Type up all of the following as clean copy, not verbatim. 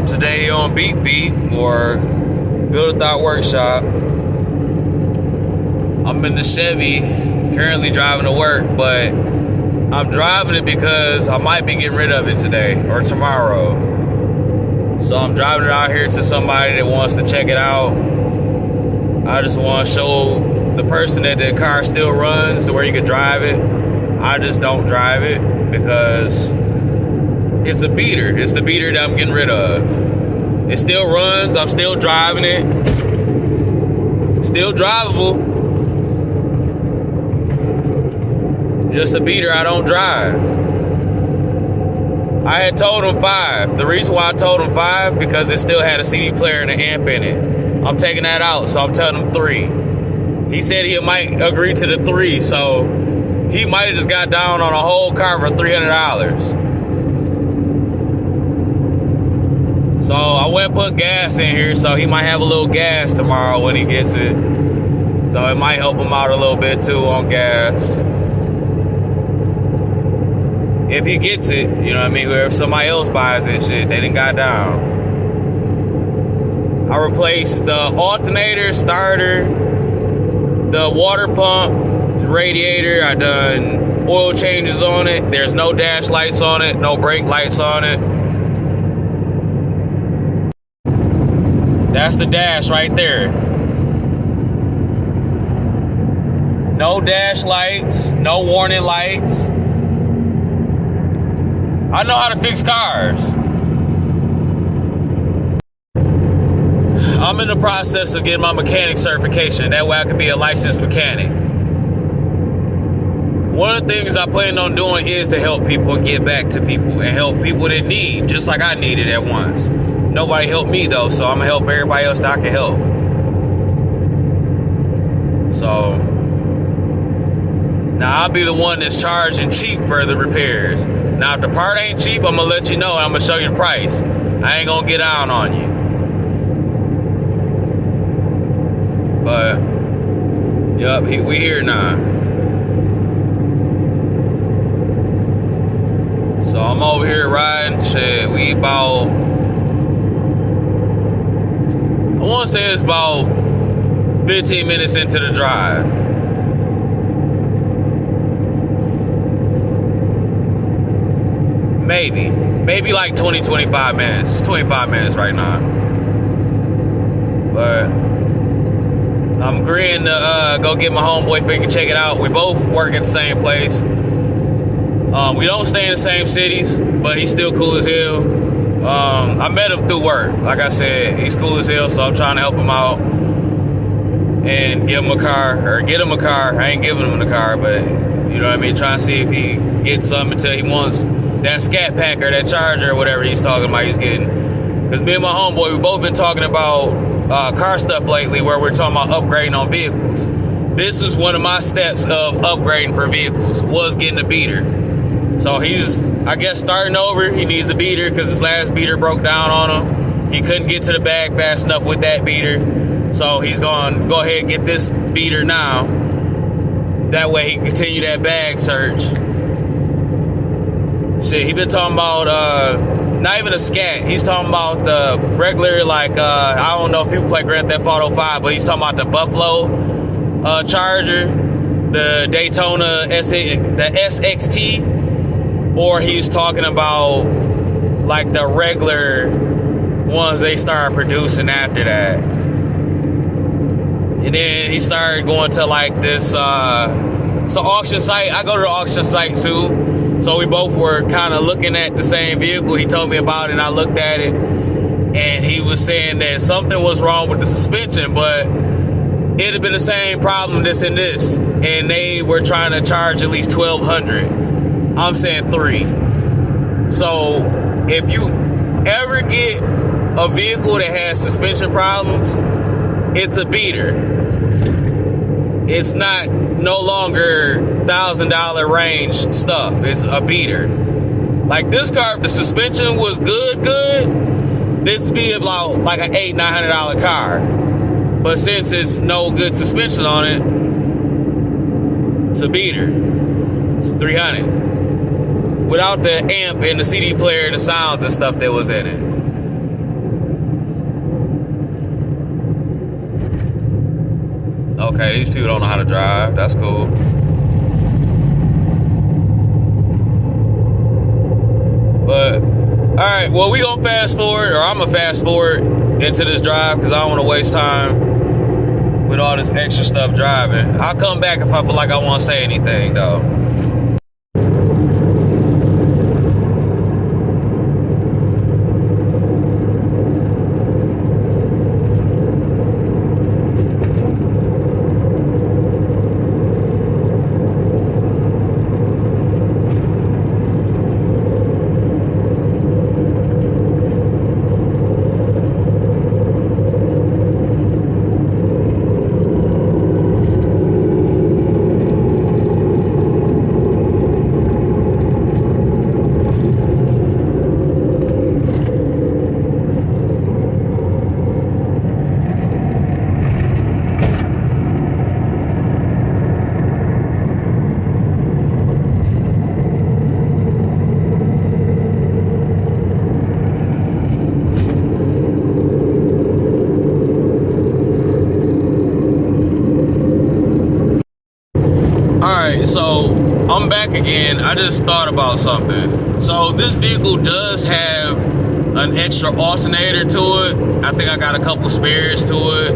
Today on Beat Beat or Build a Thought Workshop. I'm in the Chevy, currently driving to work, but I'm driving it because I might be getting rid of it today or tomorrow. So I'm driving it out here to somebody that wants to check it out. I just want to show the person that the car still runs to where you can drive it. I just don't drive it because it's a beater. It's the beater that I'm getting rid of. It still runs. I'm still driving it. Still drivable. Just a beater I don't drive. I had told him 5. The reason why I told him 5 because it still had a CD player and an amp in it. I'm taking that out, so I'm telling him 3. He said he might agree to the 3, so he might have just got down on a whole car for $300. So I went and put gas in here, so he might have a little gas tomorrow when he gets it. So it might help him out a little bit too on gas. If he gets it, you know what I mean? Or if somebody else buys it, shit, they done got down. I replaced the alternator, starter, the water pump, radiator. I done oil changes on it. There's no dash lights on it, no brake lights on it. That's the dash right there. No dash lights, no warning lights. I know how to fix cars. I'm in the process of getting my mechanic certification. That way I can be a licensed mechanic. One of the things I plan on doing is to help people and give back to people and help people that need, just like I needed at once. Nobody helped me though, so I'm gonna help everybody else that I can help. So now I'll be the one that's charging cheap for the repairs. Now if the part ain't cheap, I'm gonna let you know and I'm gonna show you the price. I ain't gonna get down on you. But yup, we here now. So I'm over here riding. Shit, we about, I want to say it's about 15 minutes into the drive. Maybe like 25 minutes. It's 25 minutes right now. But I'm agreeing to go get my homeboy so he can check it out. We both work at the same place. We don't stay in the same cities, but he's still cool as hell. I met him through work. Like I said, he's cool as hell, so I'm trying to help him out and give him a car, or get him a car. I ain't giving him the car, but you know what I mean? Trying to see if he gets something until he wants that scat pack or that charger or whatever he's talking about he's getting. Because me and my homeboy, we both been talking about car stuff lately where we're talking about upgrading on vehicles. This is one of my steps of upgrading for vehicles, was getting a beater. So he's, I guess, starting over. He needs a beater because his last beater broke down on him. He couldn't get to the bag fast enough with that beater. So he's going to go ahead and get this beater now. That way he can continue that bag search. Shit, he been talking about, not even a scat. He's talking about the regular, like, I don't know if people play Grand Theft Auto 5, but he's talking about the Buffalo Charger, the Daytona the SXT. Or he's talking about like the regular ones they started producing after that. And then he started going to like this auction site. I go to the auction site too. So we both were kind of looking at the same vehicle. He told me about it and I looked at it. And he was saying that something was wrong with the suspension, but it'd have been the same problem, this and this. And they were trying to charge at least $1,200. I'm saying 3. So if you ever get a vehicle that has suspension problems, it's a beater. It's not no longer $1,000 range stuff. It's a beater. Like this car, if the suspension was good, this be about like an $800-900 car. But since it's no good suspension on it, it's a beater. It's $300. Without the amp and the CD player and the sounds and stuff that was in it. Okay, these people don't know how to drive. That's cool. But, alright, well, we gonna fast forward, or I'm gonna fast forward into this drive because I don't want to waste time with all this extra stuff driving. I'll come back if I feel like I want to say anything, though. Alright, so I'm back again. I just thought about something. So this vehicle does have an extra alternator to it. I think I got a couple spares to it.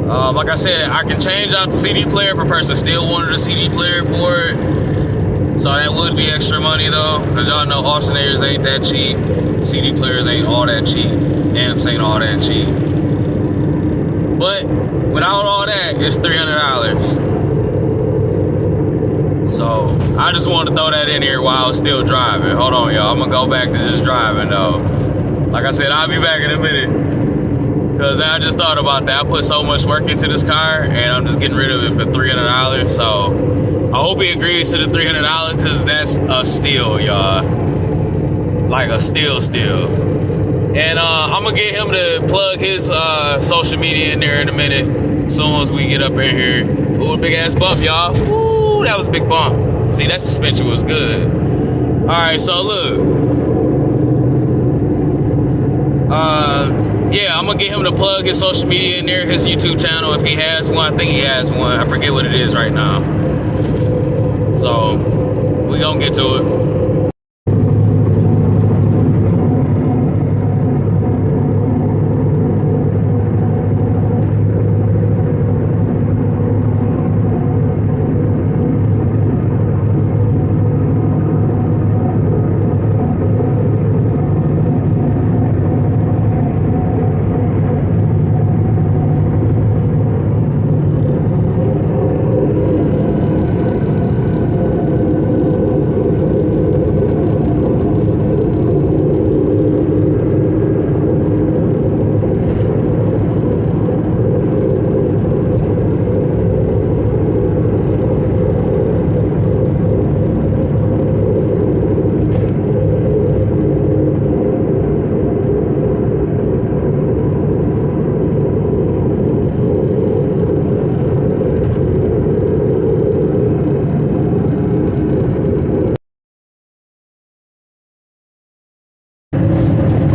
Like I said, I can change out the CD player if a person still wanted a CD player for it. So that would be extra money though, because y'all know alternators ain't that cheap. CD players ain't all that cheap. Amps ain't all that cheap. But without all that, it's $300. So I just wanted to throw that in here while I was still driving. Hold on, y'all. I'm gonna go back to just driving though. Like I said, I'll be back in a minute. Cause I just thought about that. I put so much work into this car and I'm just getting rid of it for $300. So I hope he agrees to the $300 because that's a steal, y'all. Like a steal. And I'm gonna get him to plug his social media in there in a minute. As soon as we get up in here. Ooh, big ass bump, y'all. Ooh, that was a big bump. See, that suspension was good. Alright, so look. Yeah, I'm gonna get him to plug his social media in there, his YouTube channel if he has one. I think he has one. I forget what it is right now. So, we gonna get to it.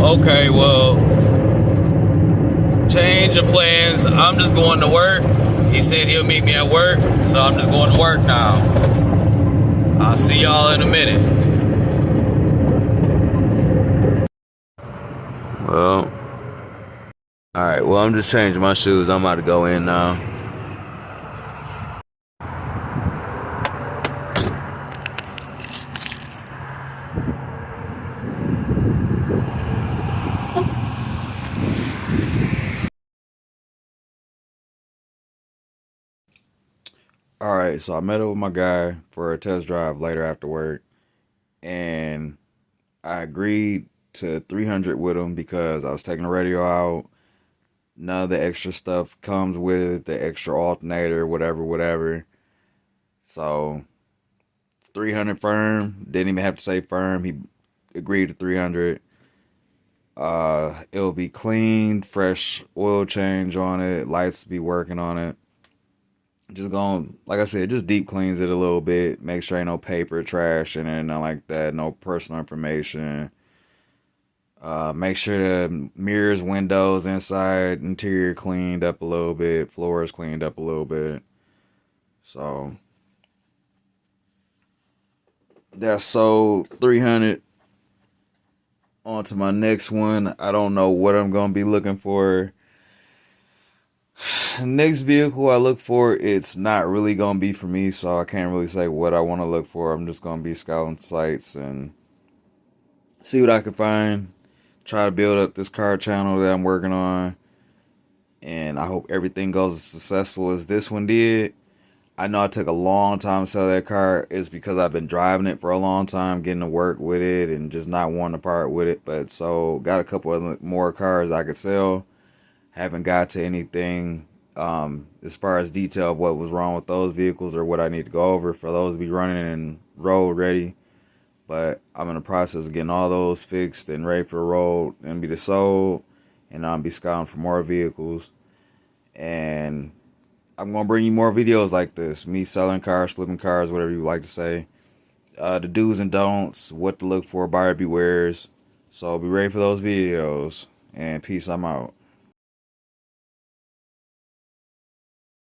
Okay, well, change of plans. I'm just going to work. He said he'll meet me at work, so I'm just going to work now. I'll see y'all in a minute. Well, alright, well, I'm just changing my shoes. I'm about to go in now. All right, so I met up with my guy for a test drive later after work, and I agreed to 300 with him because I was taking the radio out. None of the extra stuff comes with it, the extra alternator, whatever. So 300 firm. Didn't even have to say firm. He agreed to 300. It'll be cleaned, fresh oil change on it, lights be working on it. Just going, like I said, just deep cleans it a little bit. Make sure ain't no paper, trash in it, nothing like that. No personal information. Make sure the mirrors, windows, inside, interior cleaned up a little bit, floors cleaned up a little bit. So that's sold 300. On to my next one. I don't know what I'm gonna be looking for. Next vehicle I look for, it's not really gonna be for me, so I can't really say what I want to look for. I'm just gonna be scouting sites and see what I can find. Try to build up this car channel that I'm working on, and I hope everything goes as successful as this one did. I know it took a long time to sell that car. It's because I've been driving it for a long time, getting to work with it, and just not wanting to part with it. But so got a couple of more cars I could sell. Haven't got to anything as far as detail of what was wrong with those vehicles or what I need to go over for those to be running and road ready. But I'm in the process of getting all those fixed and ready for the road and be sold. And I'll be scouting for more vehicles. And I'm going to bring you more videos like this. Me selling cars, flipping cars, whatever you like to say. The do's and don'ts, what to look for, buyer bewares. So be ready for those videos. And peace, I'm out.